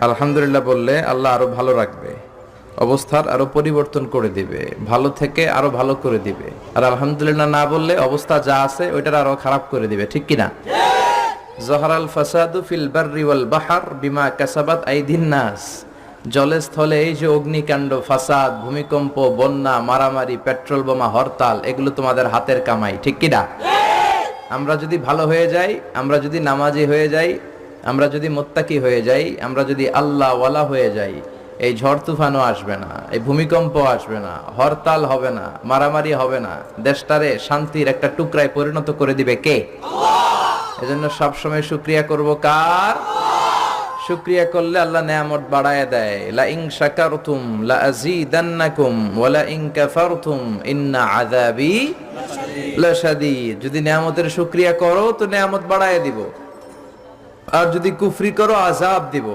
আলহামদুলিল্লাহ বললে আল্লাহ আরো ভালো রাখবে, অবস্থার আরো পরিবর্তন করে দিবে, ভালো থেকে আরো ভালো করে দিবে। আর আলহামদুলিল্লাহ না বললে অবস্থা যা আছে ওইটার আরো খারাপ করে দিবে, ঠিক কিনা? জহরাল ফাসাদু ফিল বাররি ওয়াল বাহর বিমা কাসাবাত আইদিন নাস। জলে স্থলে এই যে অগ্নিকাণ্ড, ফাসাদ, ভূমিকম্প, বন্যা, মারামারি, পেট্রোল বোমা, হরতাল, এগুলো তোমাদের হাতের কামাই, ঠিক কিনা? আমরা যদি ভালো হয়ে যাই, আমরা যদি নামাজি হয়ে যাই, আমরা যদি মুত্তাকি হয়ে যাই, আমরা যদি আল্লাহ ওয়ালা হয়ে যাই, এই ঝড় তুফানও আসবে না, এই ভূমিকম্প আসবে না, হরতাল হবে না, মারামারি হবে না, দেশটারে শান্তির একটা টুকরায় পরিণত করে দিবে কে? এজন্য সবসময় শুকরিয়া করব কার? শুকরিয়া করলে আল্লাহ নেয়ামত বাড়ায় দেয়। লা ইন শাকারতুম লা আযীদান্নাকুম ওয়া লা ইন কাফারতুম ইন্না আযাবি লাশাদীদ। যদি নেয়ামতের শুকরিয়া করো তো নেয়ামত বাড়ায় দিব, আর যদি কুফরি করো আযাব দিব।